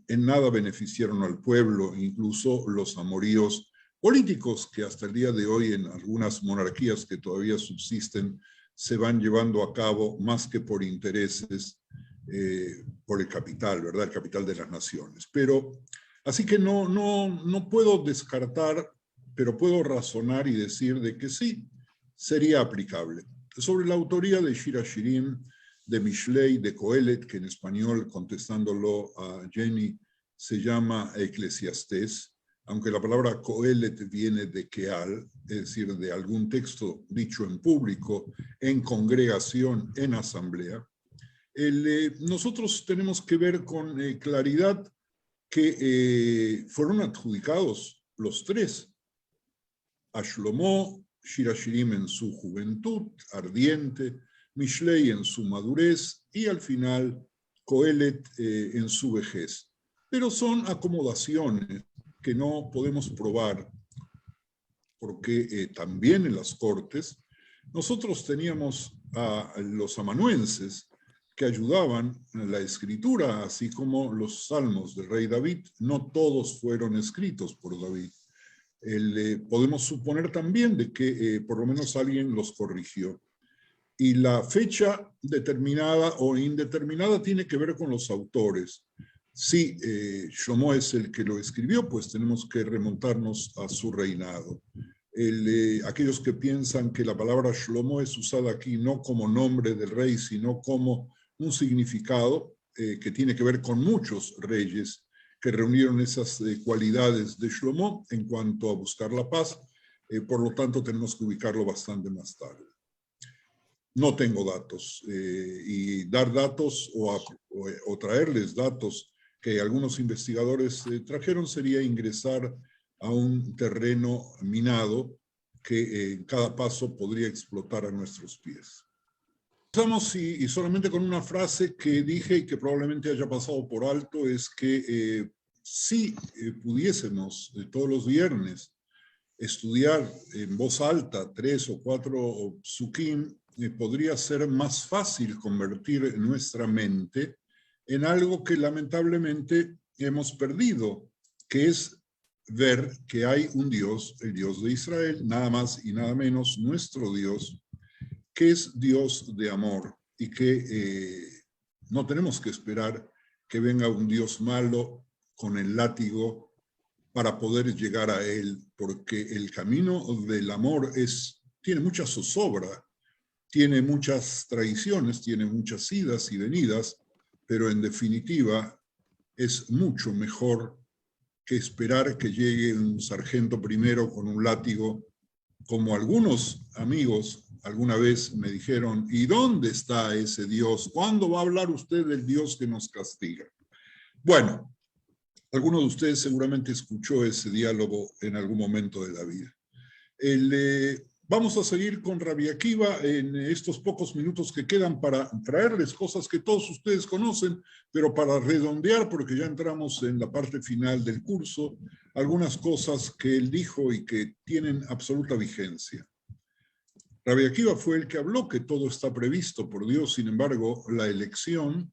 en nada beneficiaron al pueblo, incluso los amoríos políticos que hasta el día de hoy en algunas monarquías que todavía subsisten se van llevando a cabo más que por intereses, por el capital, ¿verdad? El capital de las naciones. Pero, así que no puedo descartar, pero puedo razonar y decir de que sí, sería aplicable. Sobre la autoría de Shir HaShirim, de Mishlei, de Coelet, que en español, contestándolo a Jenny, se llama Eclesiastés, aunque la palabra Coelet viene de Keal, es decir, de algún texto dicho en público, en congregación, en asamblea, nosotros tenemos que ver con claridad que fueron adjudicados los tres, a Shlomo, Shir HaShirim en su juventud ardiente, Mishlei en su madurez y al final Coelet en su vejez. Pero son acomodaciones que no podemos probar porque también en las cortes nosotros teníamos a los amanuenses que ayudaban en la escritura, así como los salmos del rey David. No todos fueron escritos por David. Podemos suponer también de que por lo menos alguien los corrigió. Y la fecha determinada o indeterminada tiene que ver con los autores. Si Shlomo es el que lo escribió, pues tenemos que remontarnos a su reinado. Aquellos que piensan que la palabra Shlomo es usada aquí no como nombre del rey, sino como un significado que tiene que ver con muchos reyes que reunieron esas cualidades de Shlomo en cuanto a buscar la paz, por lo tanto tenemos que ubicarlo bastante más tarde. No tengo datos, y dar datos o traerles datos que algunos investigadores trajeron sería ingresar a un terreno minado que en cada paso podría explotar a nuestros pies. Empezamos y solamente con una frase que dije y que probablemente haya pasado por alto, es que si pudiésemos todos los viernes estudiar en voz alta 3 o 4 psukim, podría ser más fácil convertir nuestra mente en algo que lamentablemente hemos perdido, que es ver que hay un Dios, el Dios de Israel, nada más y nada menos, nuestro Dios, que es Dios de amor y que no tenemos que esperar que venga un Dios malo con el látigo para poder llegar a Él, porque el camino del amor tiene mucha zozobra, tiene muchas traiciones, tiene muchas idas y venidas, pero en definitiva es mucho mejor que esperar que llegue un sargento primero con un látigo, como algunos amigos alguna vez me dijeron, ¿y dónde está ese Dios? ¿Cuándo va a hablar usted del Dios que nos castiga? Bueno, alguno de ustedes seguramente escuchó ese diálogo en algún momento de la vida. Vamos a seguir con Rabbi Akiva en estos pocos minutos que quedan para traerles cosas que todos ustedes conocen, pero para redondear, porque ya entramos en la parte final del curso, algunas cosas que él dijo y que tienen absoluta vigencia. Rabbi Akiva fue el que habló que todo está previsto por Dios, sin embargo, la elección,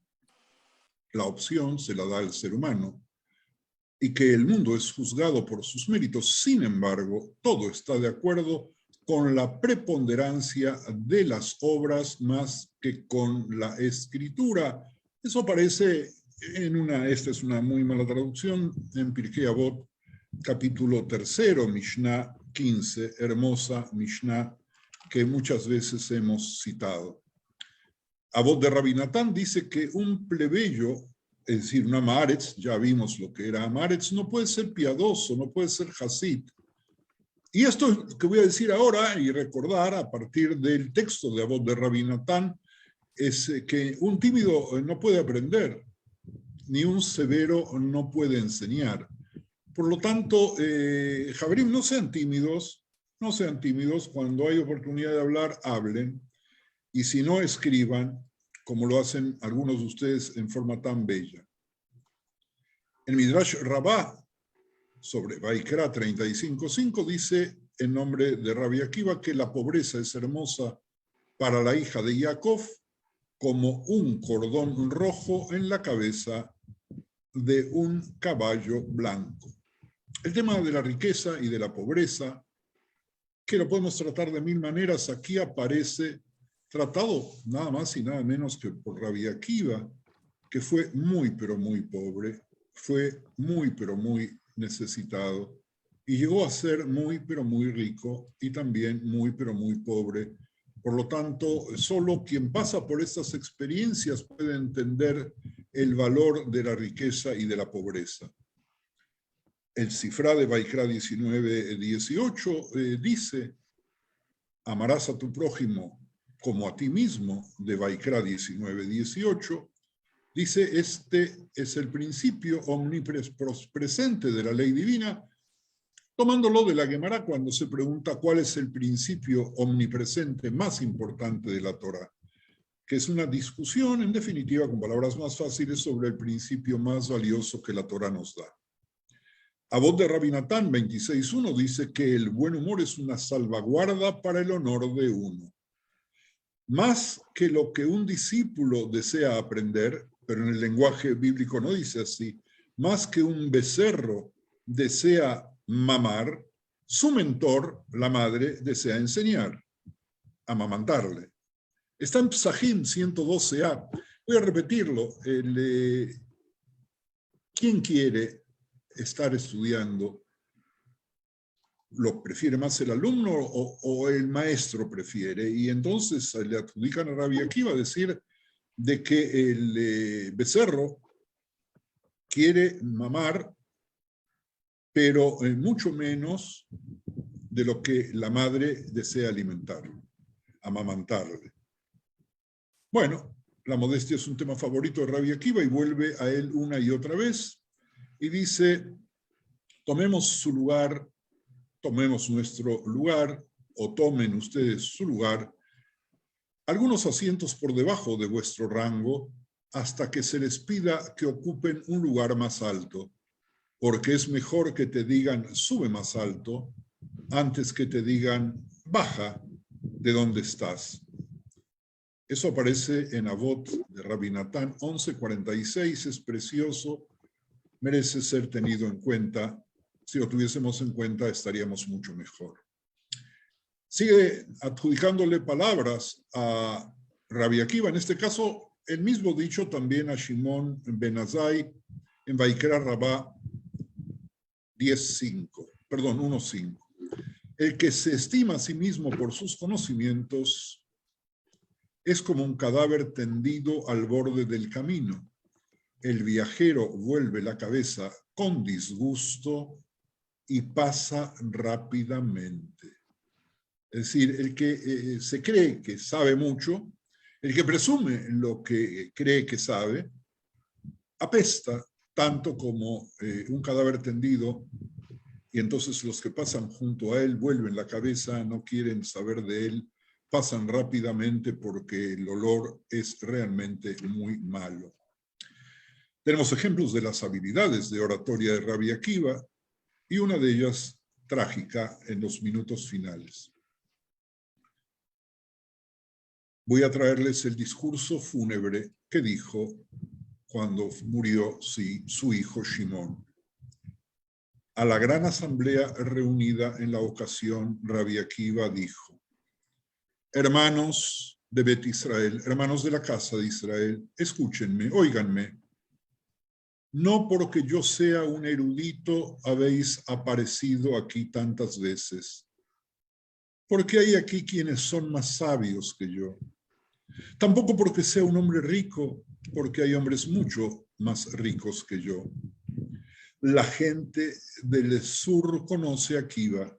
la opción se la da al ser humano, y que el mundo es juzgado por sus méritos. Sin embargo, todo está de acuerdo con la preponderancia de las obras más que con la escritura. Eso aparece esta es una muy mala traducción, en Pirkei Avot, capítulo 3, Mishnah 15, hermosa Mishnah que muchas veces hemos citado. Avot de Rabbi Natán dice que un plebeyo, es decir, un amaretz, ya vimos lo que era amaretz, no puede ser piadoso, no puede ser hasid, Y esto que voy a decir ahora y recordar a partir del texto de Avot de Rabbi Natán es que un tímido no puede aprender, ni un severo no puede enseñar. Por lo tanto, Jabrim, no sean tímidos, cuando hay oportunidad de hablar, hablen, y si no, escriban, como lo hacen algunos de ustedes en forma tan bella. El Midrash Rabbah, sobre Vaikra 35:5, dice en nombre de Rabbi Akiva que la pobreza es hermosa para la hija de Jacob como un cordón rojo en la cabeza de un caballo blanco. El tema de la riqueza y de la pobreza, que lo podemos tratar de mil maneras, aquí aparece tratado nada más y nada menos que por Rabbi Akiva, que fue muy pero muy pobre, fue muy pero muy necesitado y llegó a ser muy pero muy rico y también muy pero muy pobre. Por lo tanto, solo quien pasa por estas experiencias puede entender el valor de la riqueza y de la pobreza. El Sifrá de Vaikra 19:18 dice: amarás a tu prójimo como a ti mismo, de Vaikra 19:18, dice: este es el principio omnipresente de la ley divina, tomándolo de la Gemara cuando se pregunta cuál es el principio omnipresente más importante de la Torá, que es una discusión, en definitiva, con palabras más fáciles, sobre el principio más valioso que la Torá nos da. Avot de Rabbi Natán 26:1 dice que el buen humor es una salvaguarda para el honor de uno. Más que lo que un discípulo desea aprender, pero en el lenguaje bíblico no dice así, más que un becerro desea mamar, su mentor, la madre, desea enseñar, amamantarle. Está en Psahim 112a. Voy a repetirlo. ¿Quién quiere estar estudiando? ¿Lo prefiere más el alumno o el maestro prefiere? Y entonces le adjudican a Rabbi Akiva decir de que el becerro quiere mamar, pero mucho menos de lo que la madre desea alimentarlo, amamantarle. Bueno, la modestia es un tema favorito de Rabbi Akiva y vuelve a él una y otra vez y dice: tomemos su lugar, tomemos nuestro lugar, o tomen ustedes su lugar, algunos asientos por debajo de vuestro rango, hasta que se les pida que ocupen un lugar más alto, porque es mejor que te digan sube más alto, antes que te digan baja de donde estás. Eso aparece en Avot de Rabbi Natán 11:46, es precioso, merece ser tenido en cuenta. Si lo tuviésemos en cuenta, estaríamos mucho mejor. Sigue adjudicándole palabras a Rabbi Akiva, en este caso, el mismo dicho también a Shimon ben Azai en Vaikra Rabbah 1:5. El que se estima a sí mismo por sus conocimientos es como un cadáver tendido al borde del camino. El viajero vuelve la cabeza con disgusto y pasa rápidamente. Es decir, el que se cree que sabe mucho, el que presume lo que cree que sabe, apesta tanto como un cadáver tendido, y entonces los que pasan junto a él vuelven la cabeza, no quieren saber de él, pasan rápidamente porque el olor es realmente muy malo. Tenemos ejemplos de las habilidades de oratoria de Rabbi Akiva y una de ellas trágica en los minutos finales. Voy a traerles el discurso fúnebre que dijo cuando murió su hijo Shimón. A la gran asamblea reunida en la ocasión, Rabbi Akiva dijo: hermanos de Bet Israel, hermanos de la casa de Israel, escúchenme, óiganme. No porque yo sea un erudito habéis aparecido aquí tantas veces, porque hay aquí quienes son más sabios que yo. Tampoco porque sea un hombre rico, porque hay hombres mucho más ricos que yo. La gente del sur conoce a Akiva,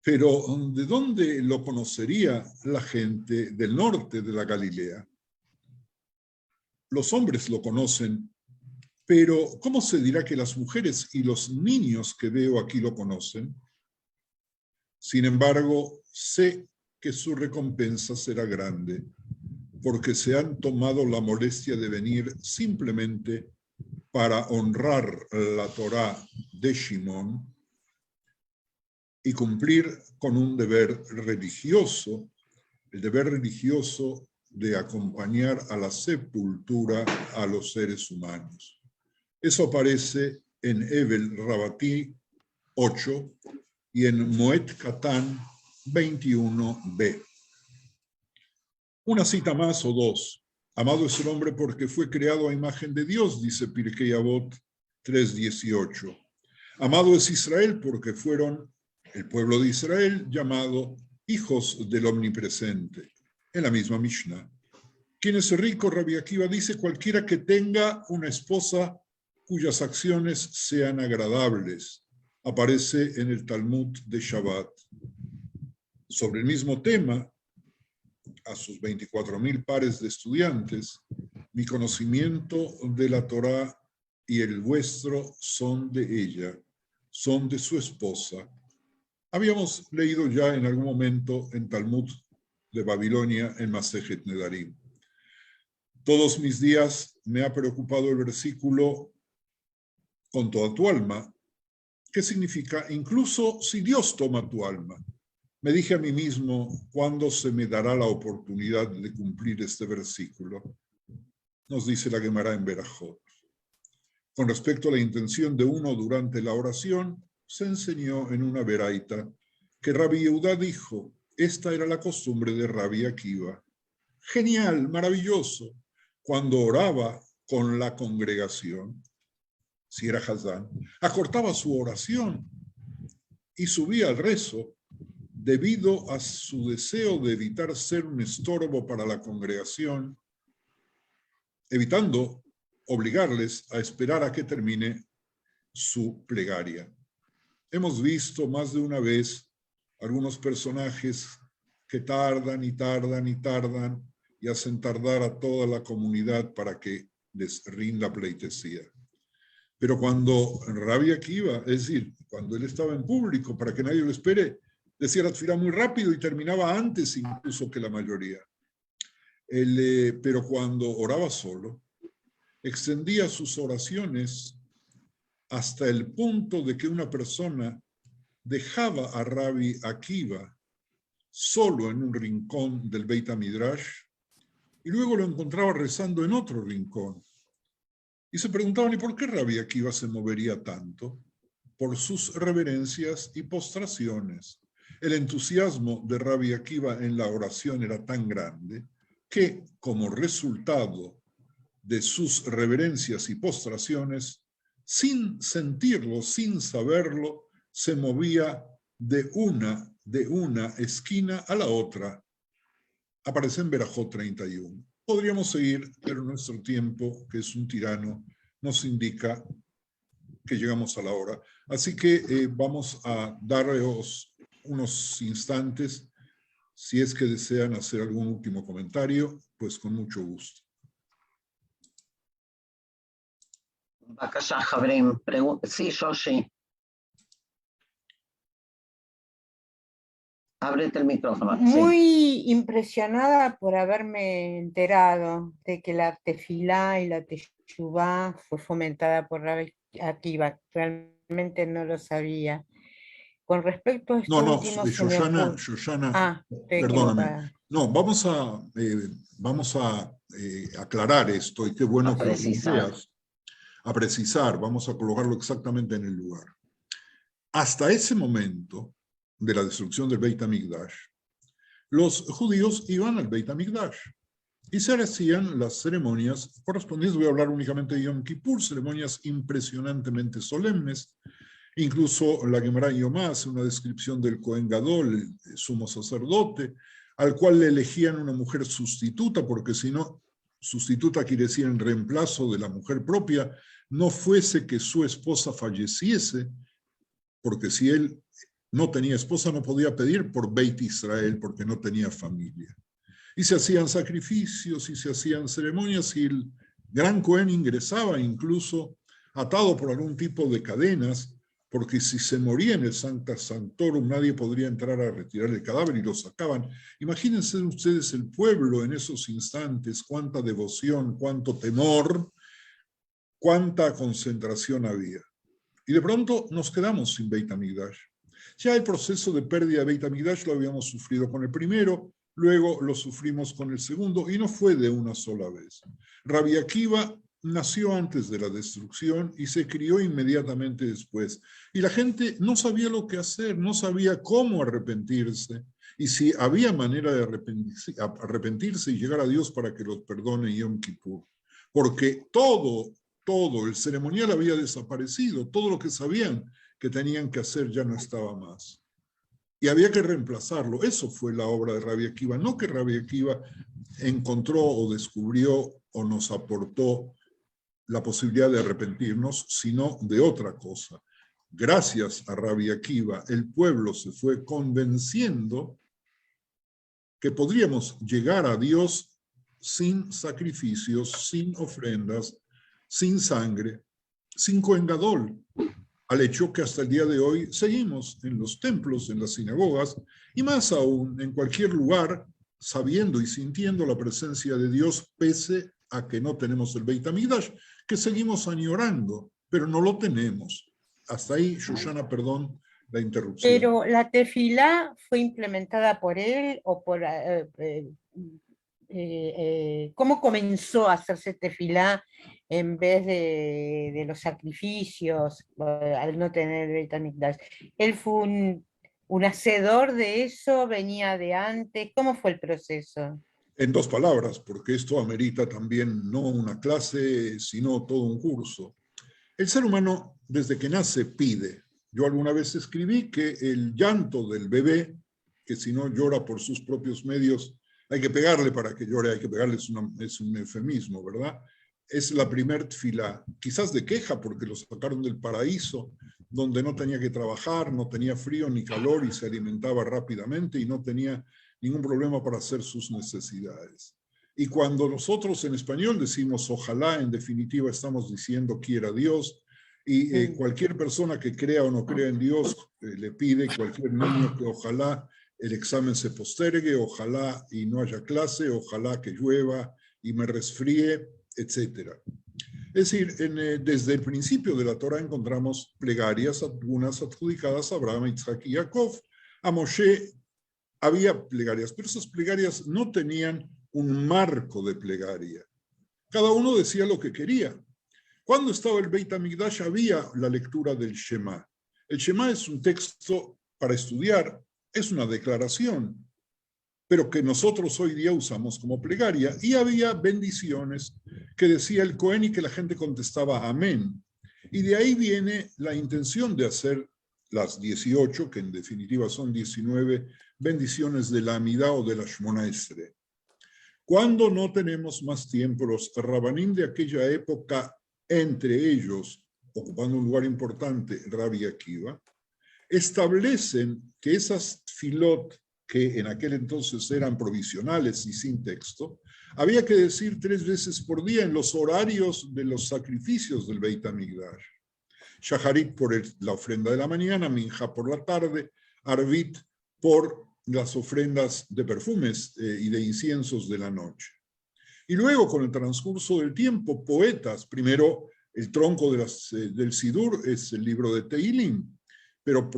Pero ¿de dónde lo conocería la gente del norte de la Galilea? Los hombres lo conocen, pero ¿cómo se dirá que las mujeres y los niños que veo aquí lo conocen? Sin embargo, sé que su recompensa será grande, porque se han tomado la molestia de venir simplemente para honrar la Torá de Shimón y cumplir con un deber religioso, el deber religioso de acompañar a la sepultura a los seres humanos. Eso aparece en Evel Rabatí 8 y en Moed Katan 21b. Una cita más o dos. Amado es el hombre porque fue creado a imagen de Dios, dice Pirkei Avot 3:18. Amado es Israel porque fueron el pueblo de Israel llamado hijos del Omnipresente. En la misma Mishnah. ¿Quién es rico? Rabbi Akiva dice cualquiera que tenga una esposa cuyas acciones sean agradables. Aparece en el Talmud de Shabbat. Sobre el mismo tema, a sus 24.000 pares de estudiantes, mi conocimiento de la Torá y el vuestro son de ella, son de su esposa. Habíamos leído ya en algún momento en Talmud de Babilonia en Masejet Nedarim. Todos mis días me ha preocupado el versículo con toda tu alma. ¿Qué significa? Incluso si Dios toma tu alma. Me dije a mí mismo, ¿cuándo se me dará la oportunidad de cumplir este versículo? Nos dice la Gemara en Berajot. Con respecto a la intención de uno durante la oración, se enseñó en una veraita que Rabbi Yehudá dijo, esta era la costumbre de Rabbi Akiva. Genial, maravilloso. Cuando oraba con la congregación, si era Hazán, acortaba su oración y subía al rezo debido a su deseo de evitar ser un estorbo para la congregación, evitando obligarles a esperar a que termine su plegaria. Hemos visto más de una vez algunos personajes que tardan y tardan y tardan y hacen tardar a toda la comunidad para que les rinda pleitesía. Pero cuando Rabbi Akiva, es decir, cuando él estaba en público para que nadie lo espere, decía la tefilá muy rápido y terminaba antes incluso que la mayoría. Pero cuando oraba solo, extendía sus oraciones hasta el punto de que una persona dejaba a Rabbi Akiva solo en un rincón del Beit HaMidrash y luego lo encontraba rezando en otro rincón. Y se preguntaban, ¿y por qué Rabbi Akiva se movería tanto? Por sus reverencias y postraciones. El entusiasmo de Rabbi Akiva en la oración era tan grande que, como resultado de sus reverencias y postraciones, sin sentirlo, sin saberlo, se movía de una esquina a la otra. Aparece en Berajot 31. Podríamos seguir, pero nuestro tiempo, que es un tirano, nos indica que llegamos a la hora. Así que vamos a daros unos instantes. Si es que desean hacer algún último comentario, pues con mucho gusto. Sí, Shoshi. Ábrete el micrófono. Muy impresionada por haberme enterado de que la tefilá y la teshuvá fue fomentada por Rabbi Akiva. Realmente no lo sabía. Con respecto a esto último... Shoshana, perdóname. No, vamos a aclarar esto y qué bueno que lo planteas. A precisar, vamos a colocarlo exactamente en el lugar. Hasta ese momento de la destrucción del Beit HaMikdash, los judíos iban al Beit HaMikdash y se hacían las ceremonias correspondientes. Voy a hablar únicamente de Yom Kippur, ceremonias impresionantemente solemnes. Incluso la Gemara Yomá hace una descripción del Cohen Gadol, el sumo sacerdote, al cual le elegían una mujer sustituta, porque si no, sustituta quiere decir en reemplazo de la mujer propia, no fuese que su esposa falleciese, porque si él no tenía esposa, no podía pedir por Beit Israel porque no tenía familia. Y se hacían sacrificios y se hacían ceremonias y el gran Cohen ingresaba incluso atado por algún tipo de cadenas, porque si se moría en el Sancta Sanctorum nadie podría entrar a retirar el cadáver y lo sacaban. Imagínense ustedes el pueblo en esos instantes, cuánta devoción, cuánto temor, cuánta concentración había. Y de pronto nos quedamos sin Beit HaMikdash. Ya el proceso de pérdida de Beit HaMikdash lo habíamos sufrido con el primero, luego lo sufrimos con el segundo, y no fue de una sola vez. Rabbi Akiva nació antes de la destrucción y se crió inmediatamente después. Y la gente no sabía lo que hacer, no sabía cómo arrepentirse, y si había manera de arrepentirse y llegar a Dios para que los perdone Yom Kippur. Porque todo el ceremonial había desaparecido, todo lo que sabían que tenían que hacer ya no estaba más. Y había que reemplazarlo. Eso fue la obra de Rabbi Akiva. No que Rabbi Akiva encontró o descubrió o nos aportó la posibilidad de arrepentirnos, sino de otra cosa. Gracias a Rabbi Akiva, el pueblo se fue convenciendo que podríamos llegar a Dios sin sacrificios, sin ofrendas, sin sangre, sin Cohen Gadol, al hecho que hasta el día de hoy seguimos en los templos, en las sinagogas, y más aún en cualquier lugar, sabiendo y sintiendo la presencia de Dios, pese a que no tenemos el Beit HaMikdash, que seguimos añorando, pero no lo tenemos. Hasta ahí, Shoshana, perdón la interrupción. Pero la tefilá fue implementada por él o por... ¿cómo comenzó a hacerse tefilá en vez de los sacrificios al no tener Beit HaMikdash? ¿Él fue un hacedor de eso? ¿Venía de antes? ¿Cómo fue el proceso? En dos palabras, porque esto amerita también no una clase, sino todo un curso. El ser humano, desde que nace, pide. Yo alguna vez escribí que el llanto del bebé, que si no llora por sus propios medios, hay que pegarle para que llore, hay que pegarle, es un eufemismo, ¿verdad? Es la primer tefilá, quizás de queja porque lo sacaron del paraíso, donde no tenía que trabajar, no tenía frío ni calor y se alimentaba rápidamente y no tenía ningún problema para hacer sus necesidades. Y cuando nosotros en español decimos ojalá, en definitiva estamos diciendo quiera Dios, y cualquier persona que crea o no crea en Dios le pide, cualquier niño, que ojalá el examen se postergue, ojalá y no haya clase, ojalá que llueva y me resfríe, etc. Es decir, desde el principio de la Torah encontramos plegarias, algunas adjudicadas a Abraham, Isaac y Jacob. A Moshe había plegarias, pero esas plegarias no tenían un marco de plegaria. Cada uno decía lo que quería. Cuando estaba el Beit HaMikdash había la lectura del Shema. El Shema es un texto para estudiar, es una declaración, pero que nosotros hoy día usamos como plegaria. Y había bendiciones que decía el Cohen y que la gente contestaba amén. Y de ahí viene la intención de hacer las 18, que en definitiva son 19 bendiciones de la Amidá o de la Shmona Esrei. Cuando no tenemos más tiempo, los rabanim de aquella época, entre ellos, ocupando un lugar importante, Rabbi Akiva, establecen que esas tfilot, que en aquel entonces eran provisionales y sin texto, había que decir 3 veces por día en los horarios de los sacrificios del Beit HaMikdash. Shaharit por la ofrenda de la mañana, Minja por la tarde, Arvit por las ofrendas de perfumes y de inciensos de la noche. Y luego, con el transcurso del tiempo, poetas, primero el tronco del Sidur es el libro de Tehilim, pero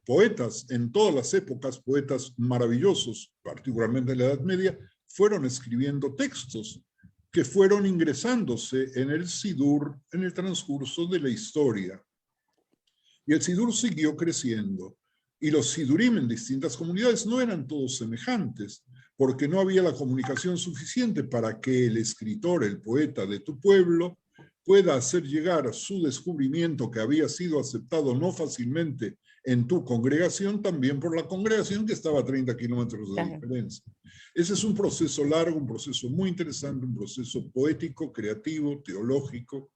poetas en todas las épocas, poetas maravillosos, particularmente en la Edad Media, fueron escribiendo textos que fueron ingresándose en el Sidur en el transcurso de la historia. Y el Sidur siguió creciendo. Y los Sidurim en distintas comunidades no eran todos semejantes, porque no había la comunicación suficiente para que el escritor, el poeta de tu pueblo, pueda hacer llegar su descubrimiento que había sido aceptado no fácilmente en tu congregación, también por la congregación que estaba a 30 kilómetros de diferencia. Ese es un proceso largo, un proceso muy interesante, un proceso poético, creativo, teológico,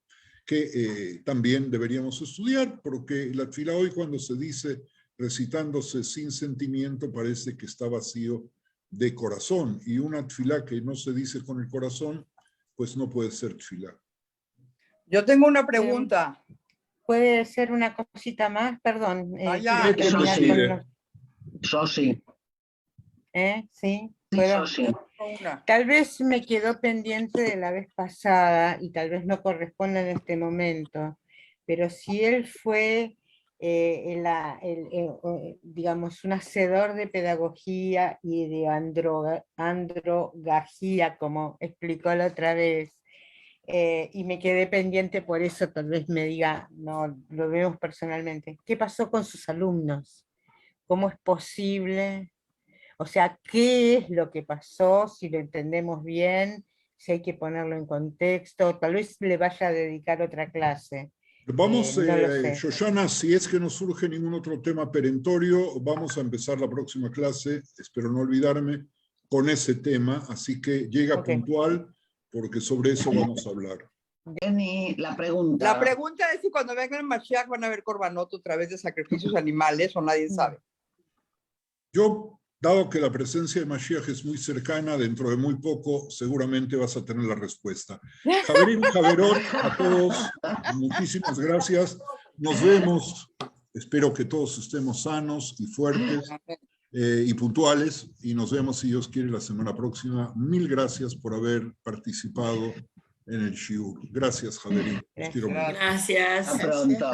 que también deberíamos estudiar, porque la tefilá hoy cuando se dice recitándose sin sentimiento, parece que está vacío de corazón. Y una tefilá que no se dice con el corazón, pues no puede ser tefilá. Yo tengo una pregunta. ¿Puede ser una cosita más? Perdón. Ya, quiero terminar sí. con los- Shoshi. Sí, Sí, ¿puedo? Shoshi. Una. Tal vez me quedó pendiente de la vez pasada y tal vez no corresponda en este momento, pero si él fue, digamos, un hacedor de pedagogía y de androgagía, como explicó la otra vez, y me quedé pendiente por eso, tal vez me diga, no, lo vemos personalmente. ¿Qué pasó con sus alumnos? ¿Cómo es posible? O sea, ¿qué es lo que pasó? Si lo entendemos bien, si hay que ponerlo en contexto, tal vez le vaya a dedicar otra clase. Vamos, No lo sé. Shoshana, si es que no surge ningún otro tema perentorio, vamos a empezar la próxima clase, espero no olvidarme, con ese tema, así que llega Ok. puntual, porque sobre eso vamos a hablar. Jenny, la pregunta. La pregunta es si cuando vengan en Mashiach van a ver Corbanot otra vez de sacrificios animales o nadie sabe. Yo, dado que la presencia de Mashiach es muy cercana, dentro de muy poco seguramente vas a tener la respuesta. Javerín, Javerot, a todos, muchísimas gracias. Nos vemos. Espero que todos estemos sanos y fuertes y puntuales. Y nos vemos, si Dios quiere, la semana próxima. Mil gracias por haber participado en el Shiur. Gracias, Javerín. Los quiero mucho. Gracias. Hasta pronto.